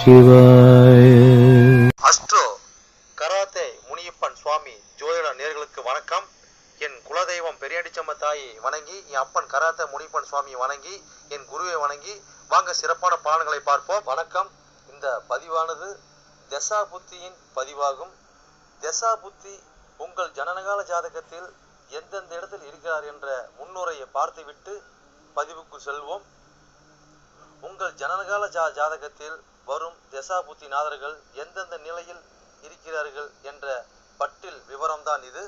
சிவாய. Astro karate Muniyappan சுவாமி ஜோதிட நேர்களுக்கு வணக்கம். என் குலதெய்வம் பெரியாடிச்சம்ம தாயை வணங்கி, என் அப்பன் கராத்தே முனியப்பன் சுவாமியை வணங்கி, என் குருவை வணங்கி வாங்க சிறப்பான பலன்களை பார்ப்போம். வணக்கம். இந்த பதிவானது தசா புத்தியின் பதிவாகும். தசா புத்தி உங்கள் ஜனனகால ஜாதகத்தில் எந்தெந்த இடத்தில் இருக்கிறார் என்ற முன்னுரையை பார்த்துவிட்டு பதிவுக்கு செல்வோம். உங்கள் ஜனனகால ஜாதகத்தில் வரும் தசா புத்தி நாதர்கள் எந்தெந்த நிலையில் இருக்கிறார்கள் என்ற பட்டியல் விவரம்தான் இது.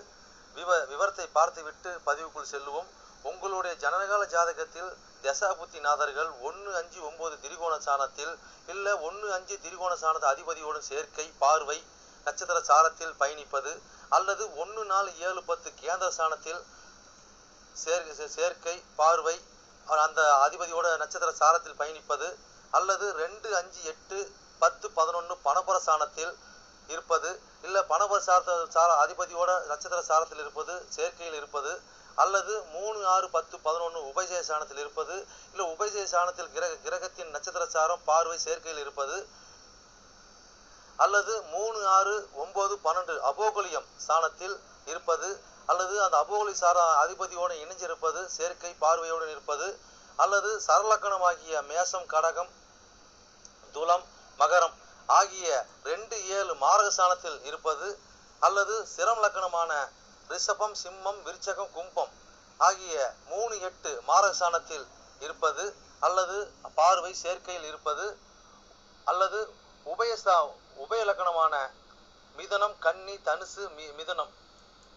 விவரத்தை பார்த்துவிட்டு பதிவுக்குள் செல்லுவோம். உங்களுடைய ஜனனகால ஜாதகத்தில் தசா புத்தி நாதர்கள் 1-5-9 திரிகோண சாணத்தில் இல்லை 1-5 திரிகோண சாணத்து அதிபதியோடு சேர்க்கை பார்வை நட்சத்திர சாரத்தில் பயணிப்பது, அல்லது 1-4-7-10 கேந்திர சாணத்தில் சேர்க்கை பார்வை அந்த அதிபதியோட நட்சத்திர சாரத்தில் பயணிப்பது, அல்லது 2-5-8-10-11 பணபர சாணத்தில் இருப்பது, இல்லை பணபர சார அதிபதியோட நட்சத்திர சாரத்தில் இருப்பது சேர்க்கையில் இருப்பது, அல்லது 3-6-10-11 உபஜய சாணத்தில் இருப்பது, இல்லை உபஜய சாணத்தில் கிரகத்தின் நட்சத்திர சாரம் பார்வை சேர்க்கையில் இருப்பது, அல்லது 3-6-9-12 அபோகலியம் சாணத்தில் இருப்பது, அல்லது அந்த அபோகலி சார அதிபதியோடு இணைஞ்சிருப்பது சேர்க்கை பார்வையோடு இருப்பது, அல்லது சரலக்கணமாகிய மேசம் கடகம் துலம் மகரம் ஆகிய 2-7 மாரக சாணத்தில் இருப்பது, அல்லது சிரம் லக்கணமான ரிஷபம் சிம்மம் விருச்சகம் கும்பம் ஆகிய 3-8 மாரக சாணத்தில் இருப்பது, அல்லது பார்வை சேர்க்கையில் இருப்பது, அல்லது உபய லக்கணமான மிதனம் கன்னி தனுசு மிதனம்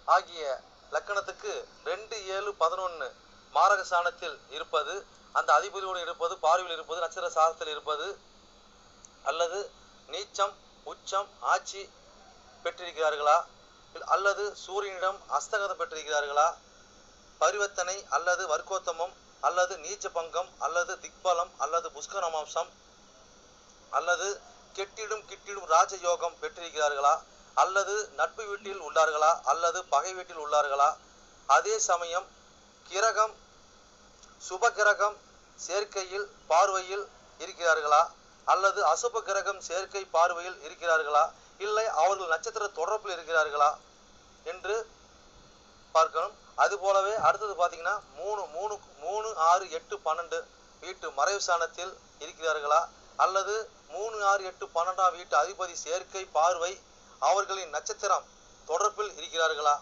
ஆகிய லக்கணத்துக்கு 2-7-11 மாரக சாணத்தில் இருப்பது, அந்த அதிபதியோடு இருப்பது பார்வையில் இருப்பது நட்சத்திர சாரத்தில் இருப்பது, அல்லது நீச்சம் உச்சம் ஆட்சி பெற்றிருக்கிறார்களா, அல்லது சூரியனிடம் அஸ்தகதம் பெற்றிருக்கிறார்களா, பரிவர்த்தனை அல்லது வர்க்கோத்தமம் அல்லது நீச்ச பங்கம் அல்லது திக்பலம் அல்லது புஷ்கரமாம்சம் அல்லது கெட்டிடும் ராஜயோகம் பெற்றிருக்கிறார்களா, அல்லது நட்பு வீட்டில் உள்ளார்களா அல்லது பகை வீட்டில் உள்ளார்களா, அதே சமயம் கிரகம் சுப கிரகம் சேர்க்கையில் பார்வையில் இருக்கிறார்களா, அல்லது அசுப கிரகம் சேர்க்கை பார்வையில் இருக்கிறார்களா, இல்லை அவர்கள் நட்சத்திர தொடர்பில் இருக்கிறார்களா என்று பார்க்கணும். அதுபோலவே அடுத்தது பார்த்தீங்கன்னா 3-6-8-12 வீட்டு மறைவு சாணத்தில் இருக்கிறார்களா, அல்லது 3-6-8-12 வீட்டு அதிபதி சேர்க்கை பார்வை அவர்களின் நட்சத்திரம் தொடர்பில் இருக்கிறார்களா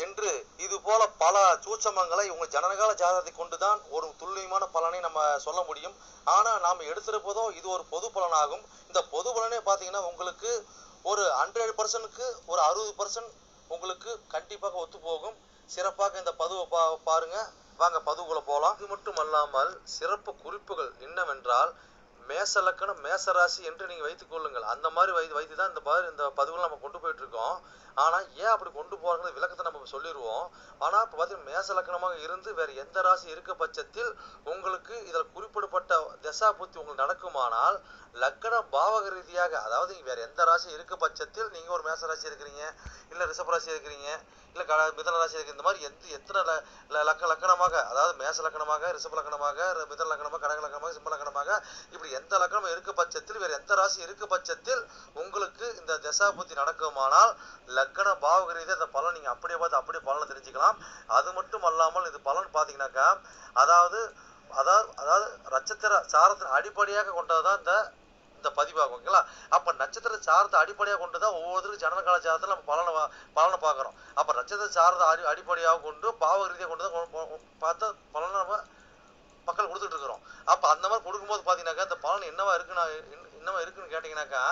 என்று இது போல பல சூட்சமங்களை உங்கள் ஜனனகால ஜாதகத்தை கொண்டுதான் ஒரு துல்லியமான பலனை நம்ம சொல்ல முடியும். ஆனால் நாம் எடுத்திருப்பதோ இது ஒரு பொது பலனாகும். இந்த பொது பலனே பார்த்தீங்கன்னா உங்களுக்கு ஒரு 100%க்கு ஒரு 60% உங்களுக்கு கண்டிப்பாக ஒத்து போகும். சிறப்பாக இந்த பதிவை பாருங்க. வாங்க பதிவுக்குள்ள போகலாம். இது மட்டும் அல்லாமல் சிறப்பு குறிப்புகள் என்னவென்றால் மேச லக்கணம் மேசராசி என்று நீங்கள் வைத்துக் கொள்ளுங்கள். அந்த மாதிரி வைத்து தான் இந்த பதிவுகள் நம்ம கொண்டு போயிட்டு இருக்கோம். ஆனால் ஏன் அப்படி கொண்டு போகிறாங்க விளக்கத்தை நம்ம சொல்லிடுவோம். ஆனால் இப்போ பார்த்தீங்கன்னா மேச லக்கணமாக இருந்து வேறு எந்த ராசி இருக்க பட்சத்தில் உங்களுக்கு இதில் குறிப்பிடப்பட்ட தசா புத்தி உங்களுக்கு நடக்குமானால் லக்கண பாவக ரீதியாக, அதாவது வேறு எந்த ராசி இருக்க பட்சத்தில் நீங்கள் ஒரு மேச ராசி இருக்கிறீங்க, இல்லை ரிஷப ராசி இருக்கிறீங்க, இல்லை மிதன ராசி இருக்கு, இந்த மாதிரி எத்தனை லக்கணமாக, அதாவது மேச லக்கணமாக ரிஷப லக்கணமாக மிதன லக்கணமாக கடக லக்கணமாக சிம்ம லக்கணமாக இப்படி எந்த லக்கணம் இருக்க பட்சத்தில் வேறு எந்த ராசி இருக்க பட்சத்தில் உங்களுக்கு இந்த தசா புத்தி நடக்குமானால் லக்கண பாவக ரீதியாக இந்த பலன் நீங்கள் அப்படியே பார்த்து அப்படியே பலனை தெரிஞ்சுக்கலாம். அது மட்டும் அல்லாமல் இது பலன் பார்த்தீங்கன்னாக்கா அதாவது நட்சத்திர சாரத்தின் அடிப்படையாக கொண்டதுதான் இந்த பதிவாகும். ஓகேங்களா? அப்போ நட்சத்திர சாரத்தை அடிப்படையாக கொண்டு தான் ஒவ்வொருத்தருக்கும் ஜனனகால ஜாதகத்தில் நம்ம பலனை பார்க்குறோம். அப்போ நட்சத்திர சாரத்தை அடிப்படையாக கொண்டு பாவ ரீதியாக கொண்டு தான் பார்த்த பலனை நம்ம மக்கள் கொடுத்துட்டு இருக்கிறோம். அப்போ அந்த மாதிரி கொடுக்கும்போது பார்த்தீங்கன்னாக்கா இந்த பலன் என்னவா இருக்குன்னு கேட்டிங்கனாக்கா,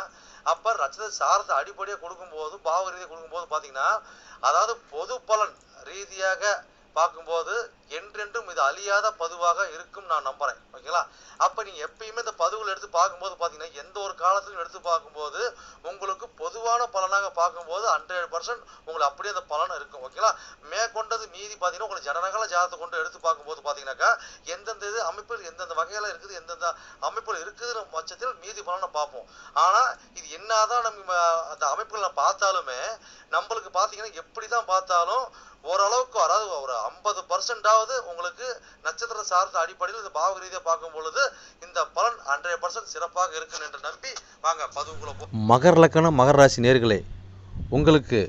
அப்போ நட்சத்திர சாரத்தை அடிப்படையாக கொடுக்கும்போது பாவ ரீதியாக கொடுக்கும்போது பார்த்தீங்கன்னா அதாவது பொது பலன் ரீதியாக பார்க்கும்போது என்றென்றும் இது அழியாத பதிவாக இருக்கும் நான் நம்புறேன். ஓகேங்களா? அப்போ நீங்கள் எப்பயுமே இந்த பதிவுகள் எடுத்து பார்க்கும்போது பார்த்தீங்கன்னா எந்த ஒரு காலத்திலும் எடுத்து பார்க்கும்போது உங்களுக்கு பொதுவான பலனாக பார்க்கும்போது 100% உங்களுக்கு அப்படியே அந்த பலன் இருக்கும். ஓகேங்களா? மேற்கொண்டது மீதி பார்த்தீங்கன்னா உங்களுக்கு ஜனனகால ஜாதகத்தை கொண்டு எடுத்து பார்க்கும்போது பார்த்தீங்கன்னாக்கா எந்தெந்த இது அமைப்பில் எந்தெந்த வகையில் இருக்குது எந்தெந்த அமைப்பில் இருக்குதுன்னு பட்சத்தில் மீதி பலனை பார்ப்போம். ஆனால் இது என்னதான் நம்ம அந்த அமைப்புகளை பார்த்தாலுமே நம்மளுக்கு பார்த்தீங்கன்னா எப்படி தான் பார்த்தாலும் ஓரளவுக்கு அதாவது ஒரு 50% உங்களுக்கு நட்சத்திர சார்ந்த அடிப்படையில் இந்த பாவக ரீதியாக பார்க்கும் பொழுது இந்த பலன் 100% சிறப்பாக இருக்கு என்று நம்பி வாங்க பதிவுக்குள்ள மகர லக்கணம் மகர ராசி நேர்களே, உங்களுக்கு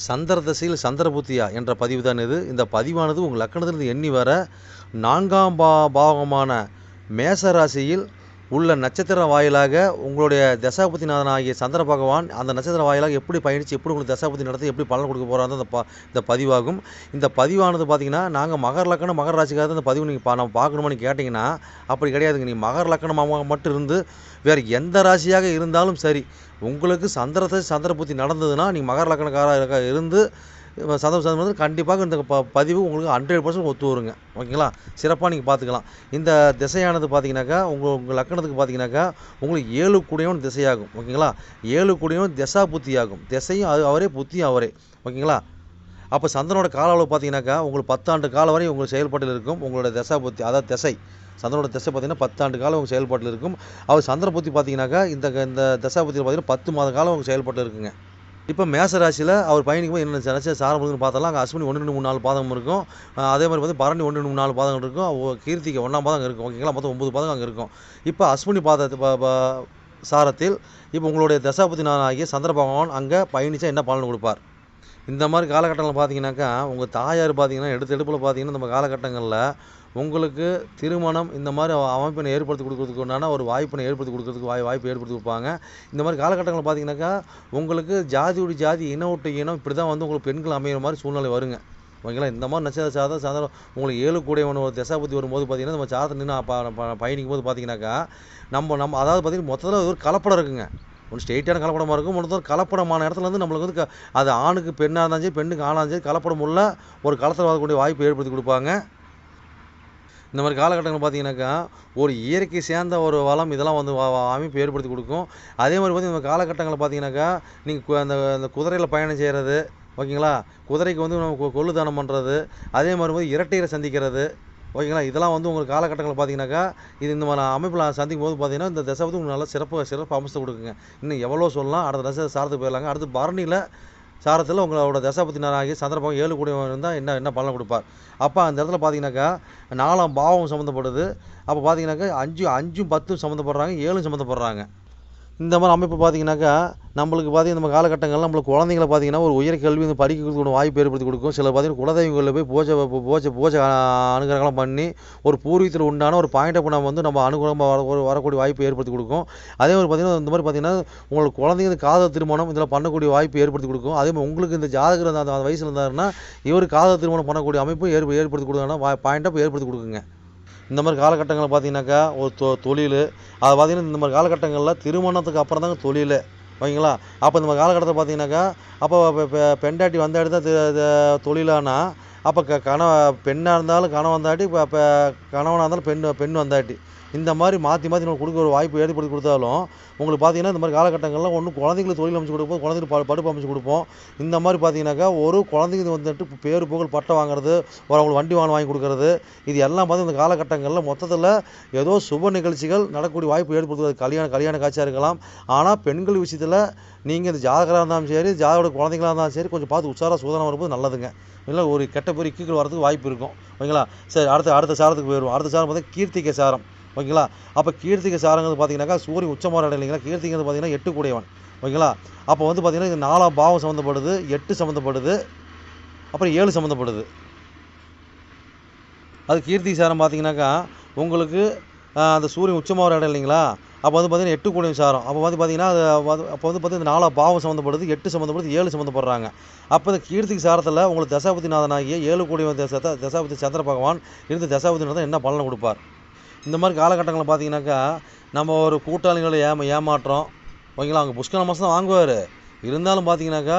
சந்திர தசையில் சந்திர புத்தியா என்ற பதிவு தான் இது. இந்த பதிவானது உங்கள் லக்கணத்திலிருந்து எண்ணி வர 4ஆம் பாவகமான மேச ராசியில் உள்ள நட்சத்திர வாயிலாக உங்களுடைய தசாபுத்திநாதன் ஆகிய சந்திர பகவான் அந்த நட்சத்திர வாயிலாக எப்படி பயணித்து எப்படி உங்களுக்கு தசாபுத்தி நடத்தி எப்படி பலன் கொடுக்க போகிறாங்க இந்த பதிவாகும். இந்த பதிவானது பார்த்திங்கன்னா நாங்கள் மகர லக்கணம் மகர ராசிக்காக இந்த பதிவு நீங்கள் நம்ம பார்க்கணுமான்னு கேட்டிங்கன்னா அப்படி கிடையாதுங்க. நீ மகர லக்கணமாக மட்டும் இருந்து வேறு எந்த ராசியாக இருந்தாலும் சரி, உங்களுக்கு சந்திர புத்தி நடந்ததுன்னா நீங்கள் மகர லக்கணக்காராக இருந்து சந்தோஷம் கண்டிப்பாக இந்த பதிவு உங்களுக்கு 100% ஒத்து வருங்க. ஓகேங்களா, சிறப்பாக நீங்கள் பார்த்துக்கலாம். இந்த திசையானது பார்த்தீங்கன்னாக்கா உங்கள் லக்கணத்துக்கு பார்த்தீங்கன்னாக்கா உங்களுக்கு 7 கூடியவன் திசையாகும். ஓகேங்களா, 7 கூடியவன் திசா புத்தியாகும். திசையும் அவரே புத்தியும் அவரே. ஓகேங்களா, அப்போ சந்திரனோட கால அளவு பார்த்தீங்கன்னாக்கா உங்களுக்கு 10 ஆண்டு காலம் வரை உங்களுக்கு செயல்பாட்டில் இருக்கும். உங்களோட திசா புத்தி அதாவது திசை சந்திரனோட திசை பார்த்தீங்கன்னா 10 ஆண்டு காலம் உங்கள் செயல்பாட்டில் இருக்கும். அவர் சந்திர புத்தி பார்த்தீங்கன்னாக்கா இந்த தசா புத்தியில் பார்த்தீங்கன்னா 10 மாத காலம் உங்கள் செயல்பாட்டில் இருக்குங்க. இப்போ மேச ராசியில் அவர் பயணிக்கும் போது என்ன நினச்சா சாரம்புன்னு பார்த்தாலும் அங்கே அஸ்வினி 1 2 3 4 பாதம் இருக்கும். அதே மாதிரி வந்து பரணி 1 2 3 4 பாதம் இருக்கும். கீர்த்திகை 1ஆம் பாதம் இருக்கும். ஓகேங்களா, மொத்தம் 9 பாதம் அங்கே இருக்கும். இப்போ அஸ்வினி சாரத்தில் இப்போ உங்களுடைய தசாபதி ஆகிய சந்திர பகவான் அங்கே பயணித்தா என்ன பலன் கொடுப்பார்? இந்த மாதிரி காலகட்டங்களில் பார்த்தீங்கன்னாக்கா உங்கள் தாயார் பார்த்தீங்கன்னா எடுப்பில் பார்த்தீங்கன்னா நம்ம காலகட்டங்களில் உங்களுக்கு திருமணம் இந்த மாதிரி அமைப்பினை ஏற்படுத்தி கொடுக்கறதுக்கு உண்டான ஒரு வாய்ப்பினை ஏற்படுத்தி கொடுக்கறதுக்கு வாய்ப்பு ஏற்படுத்தி கொடுப்பாங்க. இந்த மாதிரி காலகட்டங்களில் பார்த்தீங்கன்னாக்கா உங்களுக்கு ஜாதியோட ஜாதி இனம் விட்டு இனம் இப்படி தான் வந்து உங்களுக்கு பெண்கள் அமைகிற மாதிரி சூழ்நிலை வருங்க. ஓகேங்களா, இந்த மாதிரி நட்சத்திர சாதம் உங்களுக்கு 7 கூடியவன் ஒரு தசாபுத்தி வரும்போது பார்த்தீங்கன்னா நம்ம சாதத்தை நின்று பயணிக்கும் போது பார்த்தீங்கன்னாக்கா நம்ம அதாவது பார்த்தீங்கன்னா மொத்தத்தில் ஒரு கலப்படம் இருக்குங்க. ஒன்று ஸ்ட்ரெயிட்டான கலப்படமாக இருக்கும், ஒன்று கலப்படமான இடத்துல வந்து நம்மளுக்கு வந்து அது ஆணுக்கு பெண்ணாக இருந்தாலும் சரி பெண்ணுக்கு ஆனாலும் சரி கலப்படம் உள்ள ஒரு களத்தில் வரக்கூடிய வாய்ப்பு ஏற்படுத்தி கொடுப்பாங்க. இந்த மாதிரி காலகட்டங்கள் பார்த்தீங்கன்னாக்கா ஒரு இயற்கை சேர்ந்த ஒரு வளம் இதெல்லாம் வந்து அமைப்பு ஏற்படுத்தி கொடுக்கும். அதே மாதிரி பார்த்திங்கன்னா இந்த காலகட்டங்களில் பார்த்தீங்கன்னாக்கா நீங்கள் அந்த குதிரையில் பயணம் செய்கிறது, ஓகேங்களா, குதிரைக்கு வந்து நம்ம கொள்ளு தானம் பண்ணுறது, அதே மாதிரி வந்து இரட்டையரை சந்திக்கிறது, ஓகேங்களா, இதெல்லாம் வந்து உங்களுக்கு காலகட்டங்களில் பார்த்தீங்கன்னாக்கா இந்த மாதிரி அமைப்பில் சந்திக்கும் போது பார்த்தீங்கன்னா இந்த தசை வந்து உங்களுக்கு நல்லா சிறப்பு அம்சத்தை கொடுக்குங்க. இன்னும் எவ்வளோ சொல்லலாம், அடுத்த தசை சாரத்துக்கு போயிடலாங்க. அடுத்து பரணியில் சாரத்தில் உங்களோட தசாபுத்தினாராகிய சந்திரபாகம் 7 கூடியவன் இருந்தால் என்ன பலன் கொடுப்பார்? அப்போ அந்த இடத்துல பார்த்தீங்கன்னாக்கா 4ஆம் பாவம் சம்மந்தப்படுது. அப்போ பார்த்தீங்கன்னாக்கா 5ம் 10ம் சம்மந்தப்படுறாங்க, 7ம் சம்மந்தப்படுறாங்க. இந்த மாதிரி அமைப்பு பார்த்தீங்கன்னாக்கா நம்மளுக்கு பார்த்தீங்கன்னா நம்ம காலகட்டங்களில் நம்மளுக்கு குழந்தைங்களை பார்த்தீங்கன்னா ஒரு உயர் கல்வி வந்து படிக்கிறதுக்கு வாய்ப்பு ஏற்படுத்தி கொடுக்கும். சில பார்த்தீங்கன்னா குலதெய்வங்களில் போய் பூஜை அனுகிரகம்லாம் பண்ணி ஒரு பூர்வீகத்தில் உண்டான ஒரு பாயிண்ட் ஆஃப் நம்ம வந்து நம்ம அனுகூலமாக வரக்கூடிய வாய்ப்பு ஏற்படுத்தி கொடுக்கும். அதே மாதிரி பார்த்தீங்கன்னா இந்த மாதிரி பார்த்தீங்கன்னா உங்களுக்கு குழந்தைங்க காதல் திருமணம் இதில் பண்ணக்கூடிய வாய்ப்பு ஏற்படுத்தி கொடுக்கும். அதே மாதிரி உங்களுக்கு இந்த ஜாதகர் அந்த வயசில் இருந்தாருன்னா இவர் காதல் திருமணம் பண்ணக்கூடிய அமைப்பு ஏற்படுத்தி கொடுக்கணும்னா பாயிண்ட் ஆஃப் ஏற்படுத்தி கொடுக்குங்க. இந்த மாதிரி காலகட்டங்களில் பார்த்தீங்கன்னாக்கா ஒரு தொழில் அது பார்த்தீங்கன்னா இந்த மாதிரி காலகட்டங்களில் திருமணத்துக்கு அப்புறம் தாங்க தொழில். ஓகேங்களா, அப்போ இந்த மாதிரி காலகட்டத்தில் பார்த்தீங்கன்னாக்கா அப்போ பெண்டாட்டி வந்த இடத்த தொழிலானா அப்போ பெண்ணாக இருந்தாலும் கணவன் வந்தாட்டி இப்போ கணவனாக இருந்தாலும் பெண் வந்தாட்டி இந்த மாதிரி மாற்றி நம்ம கொடுக்க ஒரு வாய்ப்பு ஏற்படுத்தி கொடுத்தாலும் உங்களுக்கு பார்த்தீங்கன்னா இந்த மாதிரி காலகட்டங்களில் ஒன்று குழந்தைங்களுக்கு தொழில் அமைச்சு கொடுப்போம், குழந்தைங்களுக்கு படிப்பு அமைச்சு கொடுப்போம். இந்த மாதிரி பார்த்தீங்கன்னாக்கா ஒரு குழந்தைங்க வந்துட்டு பேர் புகழ் பட்டம் வாங்குறது, ஒரு அவங்களுக்கு வண்டி வாங்கி கொடுக்குறது, இது எல்லாம் பார்த்து இந்த காலகட்டங்களில் மொத்தத்தில் ஏதோ சுப நிகழ்ச்சிகள் நடக்கக்கூடிய வாய்ப்பு ஏற்படுத்துவது கல்யாண காட்சியாக இருக்கலாம். ஆனால் பெண்கள் விஷயத்தில் நீங்கள் இந்த ஜாதகராக இருந்தாலும் சரி ஜாதகோட குழந்தைங்களாக இருந்தாலும் சரி கொஞ்சம் பார்த்து உற்சாக சூதனம் வரும்போது நல்லதுங்க. இல்லை ஒரு கெட்ட பேர் இக்குகள் வரதுக்கு வாய்ப்பு இருக்கும். ஓகேங்களா, சரி அடுத்த சாரத்துக்கு போயிடுவோம். அடுத்த சாரம் பார்த்தா கீர்த்திகை சாரம். ஓகேங்களா, அப்போ கீர்த்திகை சாரங்கிறது பார்த்தீங்கன்னாக்கா சூரியன் உச்சமாக இடம் இல்லைங்களா, கீர்த்திங்கிறது பார்த்தீங்கன்னா 8 கூடியவன். ஓகேங்களா, அப்போ வந்து பார்த்தீங்கன்னா இது 4ஆம் பாவம் சம்மந்தப்படுது, 8 சம்மந்தப்படுது, அப்புறம் 7 சம்மந்தப்படுது. அது கீர்த்திகை சாரம் பார்த்தீங்கன்னாக்கா உங்களுக்கு அந்த சூரியன் உச்சமாக இடம் இல்லைங்களா, அப்போ வந்து பார்த்தீங்கன்னா 8 கூடியவன் சாரம். அப்போ வந்து பார்த்தீங்கன்னா அப்போ வந்து பார்த்தீங்கன்னா 4ஆம் பாவம் சம்மந்தப்படுது, 8 சம்மந்தப்படுது, 7 சம்மந்தப்படுறாங்க. அப்போ இந்த கீர்த்திகை சாரத்தில் உங்களுக்கு தசாபதிநாதனாகிய 7 கூடியவன் தசாபதி சந்திர பகவான் இருந்து தசாபதிநாதன் என்ன பலனை கொடுப்பார்? இந்த மாதிரி காலகட்டங்களில் பார்த்தீங்கன்னாக்கா நம்ம ஒரு கூட்டாளிகளை ஏமாற்றோம். ஓகேங்களா, அவங்க புஷ்கர மாதம் தான் வாங்குவார். இருந்தாலும் பார்த்தீங்கன்னாக்கா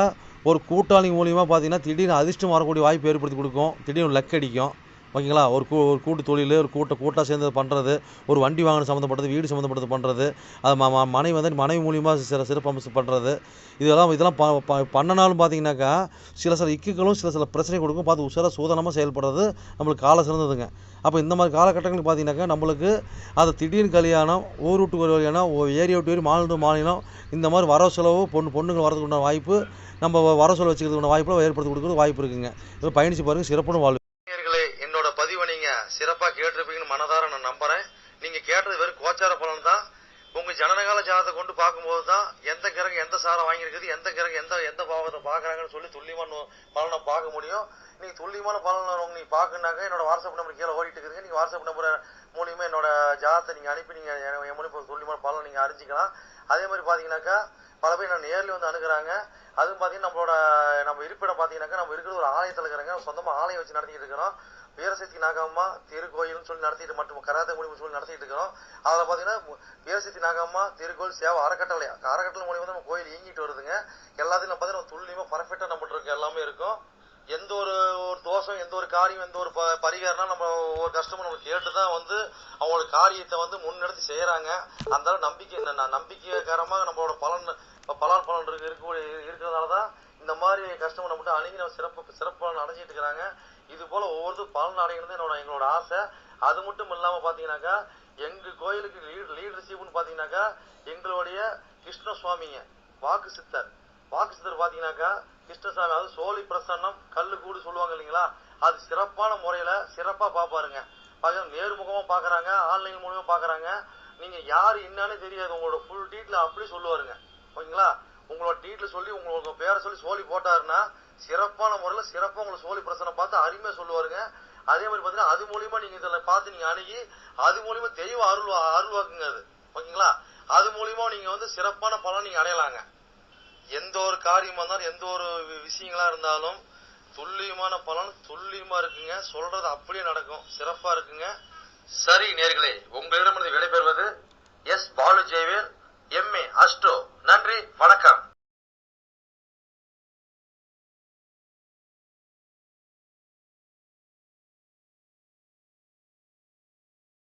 ஒரு கூட்டாளி மூலியமாக பார்த்தீங்கன்னா திடீர்னு அதிர்ஷ்டம் வரக்கூடிய வாய்ப்பு ஏற்படுத்தி கொடுக்கும், திடீர்னு லக் அடிக்கும். ஓகேங்களா. ஒரு கூட்டு தொழில், ஒரு கூட்டாக சேர்ந்து பண்ணுறது, ஒரு வண்டி வாகனம் சம்மந்தப்பட்டது, வீடு சம்மந்தப்பட்டது பண்ணுறது, அது மனைவி மூலியமாக சிறப்பம்சம் பண்ணுறது, இதெல்லாம் பண்ணனாலும் பார்த்தீங்கன்னாக்கா சில இக்குகளும் சில பிரச்சனை கொடுக்கும். பார்த்து உஷாராக சூதனமாக செயல்படுறது நம்மளுக்கு காலம் சிறந்ததுங்க. அப்போ இந்த மாதிரி காலகட்டங்களுக்கு பார்த்தீங்கன்னாக்கா நம்மளுக்கு அது திடீர்னு கல்யாணம், ஊர் விட்டு ஒரு கல்யாணம், ஏரியா விட்டு ஏறி மாநிலம் மாநிலம், இந்த மாதிரி வரவு செலவு பொண்ணுங்க வரதுக்கு உண்டான வாய்ப்பு, நம்ம வரவு செலவு வச்சுக்கிறதுக்கு வாய்ப்பு ஏற்படுத்தி கொடுக்குறது வாய்ப்பு இருக்குங்க. இப்போ பயணிச்சு பாருங்கள், சிறப்பான வாழ்வு. என்னோட பதிவை நீங்க சிறப்பா கேட்டிருப்பீங்கன்னு மனதார நான் நம்புறேன். நீங்க கேட்டது வெறும் கோச்சார பலன் தான். உங்க ஜனனகால ஜாதகத்தை கொண்டு பார்க்கும்போது தான் எந்த கிரகம் எந்த சாரம் வாங்கியிருக்குது, எந்த கிரகம் எந்த பாவத்தை பாக்குறாங்கன்னு சொல்லி துல்லியமான பலனை பார்க்க முடியும். நீங்க துல்லியமான பலன் நீங்க பாக்குனாக்க என்னோட வாட்ஸ்அப் நம்பர் கீழே ஓடிட்டு இருக்குதுங்க. நீங்க வாட்ஸ்அப் நம்பர் மூலியமா என்னோட ஜாதகத்தை நீங்க அனுப்பி நீங்க என் மூலியமா துல்லியமான பலனை நீங்க அறிஞ்சிக்கலாம். அதே மாதிரி பாத்தீங்கன்னாக்கா பல பேர் நான் நேர்ல வந்து அணுகுறாங்க. அதுவும் பாத்தீங்கன்னா நம்ம இருப்பிடம் பாத்தீங்கன்னாக்கா நம்ம இருக்கிறது ஒரு ஆலயத்தில் இருக்கிறாங்க. சொந்தமா ஆலயம் வச்சு நடத்திட்டு இருக்கிறோம். வீரசக்தி நாகம்மா திருக்கோயில்னு சொல்லி நடத்திட்டு மற்றும் கராத்தே மூலியமா சொல்லி நடத்திட்டு இருக்கிறோம். அதில் பார்த்தீங்கன்னா வீரசக்தி நாகம்மா திருக்கோயில் சேவை அறக்கட்டளை மூலியமா தான் நம்ம கோயில் இயங்கிட்டு வருதுங்க. எல்லாத்தையும் பார்த்தீங்கன்னா துல்லியமா பர்ஃபெக்டா நம்மகிட்ட இருக்க எல்லாமே இருக்கும். எந்த ஒரு தோஷம், எந்த ஒரு காரியம், எந்த ஒரு பரிகாரம்னா நம்ம ஒரு கஷ்டமும் நம்ம கேட்டுதான் வந்து அவங்களோட காரியத்தை வந்து முன்னெடுத்து செய்யறாங்க. அந்த நம்பிக்கைக்காரமாக நம்மளோட பலன் இருக்கிறதுனாலதான் இந்த மாதிரி கஷ்டம் நம்மகிட்ட அணுகி நம்ம சிறப்பு பலன் அடைஞ்சிட்டு இருக்கிறாங்க. இது போல ஒவ்வொருத்தரும் பலன் அடைகிறது எங்களோட ஆசை. அது மட்டும் இல்லாம பாத்தீங்கன்னாக்கா எங்க கோயிலுக்கு லீடர்ஷிப்னு பாத்தீங்கன்னாக்கா எங்களுடைய கிருஷ்ண சுவாமிங்க வாக்கு சித்தர் பாத்தீங்கன்னாக்கா கிருஷ்ணசாமி, அது சோழி பிரசன்னம் கல்லு கூடு சொல்லுவாங்க இல்லைங்களா, அது சிறப்பான முறையில சிறப்பா பாப்பாருங்க. நேர்முகமா பாக்குறாங்க, ஆன்லைன் மூலமா பாக்குறாங்க. நீங்க யாரு என்னன்னு தெரியாது, உங்களோட ஃபுல் டீட்டெயில் அப்படி சொல்லுவாருங்க. ஓகேங்களா. உங்களோட டீட்டெயில் சொல்லி உங்களோட பேரை சொல்லி சோழி போட்டாருன்னா சிறப்பான முறையில சிறப்பா உங்களை சோழி பிரசனை பார்த்து அருமையா சொல்லுவாருங்க. அதே மாதிரி பாத்தீங்கன்னா அது மூலியமா நீங்க இதில் பார்த்து நீங்க அணுகி அது மூலியமா தெய்வ அருள்வாக்குங்க அது. ஓகேங்களா. அது மூலியமா நீங்க வந்து சிறப்பான பலன் நீங்க அடையலாங்க. எந்த ஒரு காரியமா இருந்தாலும் எந்த ஒரு விஷயங்களா இருந்தாலும் துல்லியமான பலன் துல்லியமா இருக்குங்க. சொல்றது அப்படியே நடக்கும், சிறப்பா இருக்குங்க. சரி நேர்களே, உங்களிடமிருந்து விடைபெறுவது S. Balu Jayavel, MA astro. நன்றி, வணக்கம்.